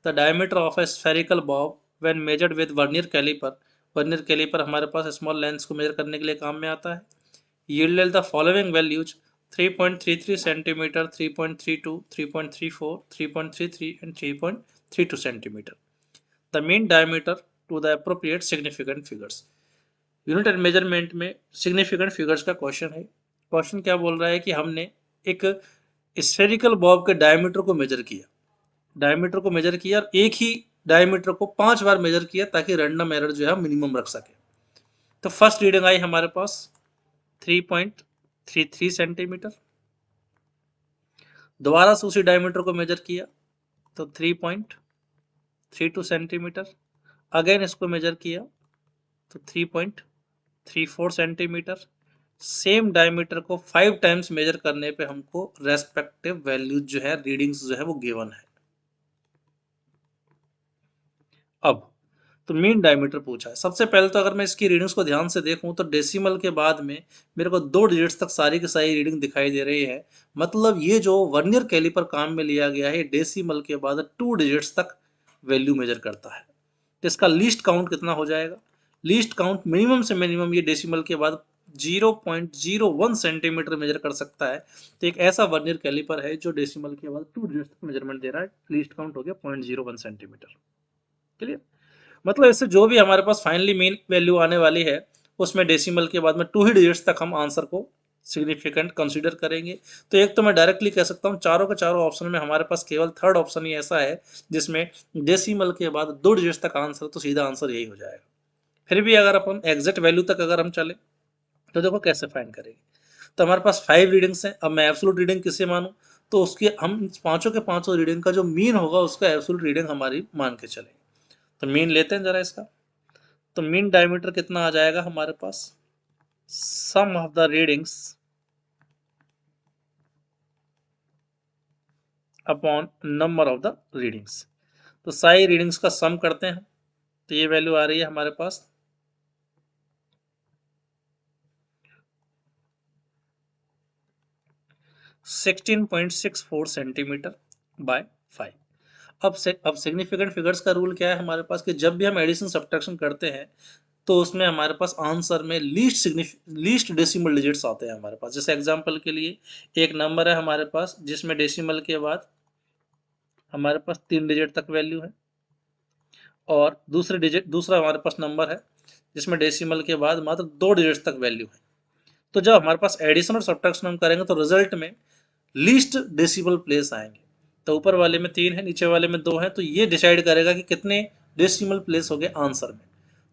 The diameter of a spherical bob when measured with vernier caliper, vernier caliper हमारे पास small lens को measure करने के लिए काम में आता है, yielded the following values 3.33 centimeter, 3.32, 3.34, 3.33 and 3.32 centimeter. The mean diameter to the appropriate significant figures. Unit and measurement में सिग्निफिकेंट फिगर्स का क्वेश्चन है। क्वेश्चन क्या बोल रहा है कि हमने एक स्फेरिकल बॉब के डायमीटर को मेजर किया, डायमीटर को मेजर किया और एक ही डायमीटर को 5 बार मेजर किया ताकि रैंडम एरर जो है मिनिमम रख सके। तो फर्स्ट रीडिंग आई हमारे पास 3.33 सेंटीमीटर, दोबारा से उसी डायमीटर को मेजर किया तो 3.32 सेंटीमीटर, अगेन इसको मेजर किया तो 3.34 सेंटीमीटर। सेम डायमीटर को 5 टाइम्स मेजर करने पे हमको रेस्पेक्टिव वैल्यूज जो है, रीडिंग्स जो है वो गिवन है। अब तो मीन डायमीटर पूछा है। सबसे पहले तो अगर मैं इसकी रीडिंग्स को ध्यान से देखूं तो डेसिमल के बाद में मेरे को 2 डिजिट्स तक सारी की सारी रीडिंग दिखाई दे रही है। मतलब ये जो वर्नियर कैलिपर काम में लिया गया है, डेसिमल के बाद 2 डिजिट्स तक वैल्यू मेजर करता है। तो इसका लीस्ट काउंट कितना हो जाएगा? लीस्ट काउंट मिनिमम से मिनिमम ये डेसिमल के बाद 0.01 सेंटीमीटर मेजर कर सकता है। तो एक ऐसा वर्नियर कैलिपर है जो डेसिमल के बाद 2 डिजिट्स तक मेजरमेंट दे रहा है। लीस्ट काउंट हो गया 0.01 सेंटीमीटर। क्लियर? मतलब इससे जो भी हमारे पास फाइनली मेन वैल्यू आने वाली है उसमें डेसिमल के बाद में 2 ही डिजिट्स तक हम आंसर को सिग्निफिकेंट कंसीडर करेंगे। तो एक तो मैं डायरेक्टली कह सकता हूँ चारों के चारों ऑप्शन में हमारे पास केवल थर्ड ऑप्शन ही ऐसा है जिसमें डेसिमल के बाद 2 डिजिट्स तक आंसर, तो सीधा आंसर यही हो जाएगा। फिर भी अगर अपन एग्जैक्ट वैल्यू तक अगर हम चले तो देखो कैसे फाइंड करेंगे। तो हमारे पास 5 रीडिंग्स हैं। अब मैं एब्सोल्यूट रीडिंग किसे मानूं? तो उसकी हम पांचों के पांचों रीडिंग का जो मीन होगा उसका एब्सोल्यूट रीडिंग हमारी मान के चलेंगे। तो मीन लेते हैं जरा इसका। तो मीन डायमीटर कितना आ जाएगा हमारे पास? Sum of the readings upon number of the readings. तो सारी रीडिंग्स का सम करते हैं तो ये वैल्यू आ रही है हमारे पास 16.64 सेंटीमीटर बाय 5। अब सिग्निफिकेंट फिगर्स का रूल क्या है हमारे पास कि जब भी हम एडिशन सब्ट्रैक्शन करते हैं तो उसमें हमारे पास आंसर में लीस्ट डेसिमल डिजिट्स आते हैं हमारे पास। जैसे एग्जांपल के लिए एक नंबर है हमारे पास जिसमें डेसिमल के बाद हमारे पास 3 डिजिट तक वैल्यू है, और दूसरा हमारे पास नंबर है जिसमें डेसिमल के बाद मात्र 2 डिजिट तक वैल्यू है। तो जब हमारे पास एडिशन और सब्ट्रैक्शन हम करेंगे तो रिजल्ट में लीस्ट डेसिमल प्लेस आएंगे। तो ऊपर वाले में 3 है, नीचे वाले में 2 है, तो ये डिसाइड करेगा कि कितने डेसिमल प्लेस हो गए आंसर में।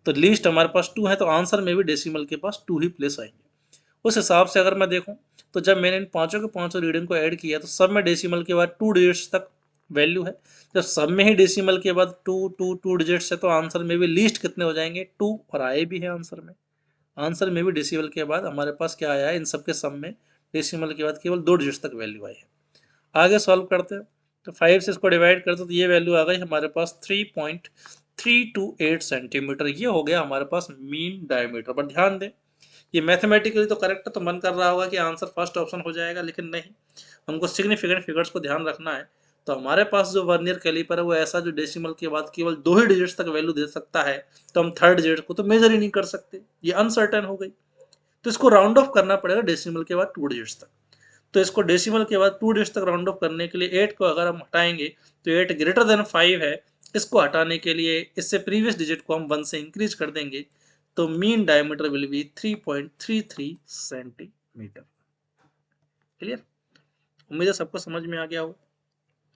तो लीस्ट हमारे पास 2 है तो आंसर में भी डेसिमल के पास 2 ही प्लेस आएंगे। उस हिसाब से अगर मैं देखूं तो जब मैंने इन पांचों के पांचों रीडिंग को ऐड किया तो सब में डेसिमल के बाद 2 डिजिट्स तक वैल्यू है। जब सब में ही डेसिमल के बाद 2 डिजिट्स है तो आंसर में भी लीस्ट कितने हो जाएंगे? 2, और आए भी है आंसर में। आंसर में भी डेसिमल के बाद हमारे पास क्या आया है? इन सबके सम में डेसिमल के बाद केवल 2 डिजिट्स तक वैल्यू आई है। आगे सॉल्व करते हैं तो 5 से इसको डिवाइड करते तो ये वैल्यू आ गई हमारे पास 3.328 सेंटीमीटर। ये हो गया हमारे पास मीन डायमीटर। पर ध्यान दें ये मैथमेटिकली तो करेक्ट है, तो मन कर रहा होगा कि आंसर फर्स्ट ऑप्शन हो जाएगा, लेकिन नहीं, हमको सिग्निफिकेंट फिगर्स को ध्यान रखना है। तो हमारे पास जो वर्नियर कैलिपर है वो ऐसा जो डेसिमल के बाद केवल 2 ही डिजिट्स तक वैल्यू दे सकता है, तो हम थर्ड डिजिट को तो मेजर ही नहीं कर सकते, ये अनसर्टेन हो गई। तो इसको राउंड ऑफ करना पड़ेगा डेसिमल के बाद 2 डिजिट्स तक। तो इसको डेसिमल के बाद 2 डिजिट तक राउंड ऑफ करने के लिए 8 को अगर हम हटाएंगे तो 8 ग्रेटर देन 5 है, इसको हटाने के लिए इससे प्रीवियस डिजिट को हम 1 से इंक्रीज कर देंगे। तो mean diameter will be 3.33 centimetre. Clear? उम्मीद है सबको समझ में आ गया हो।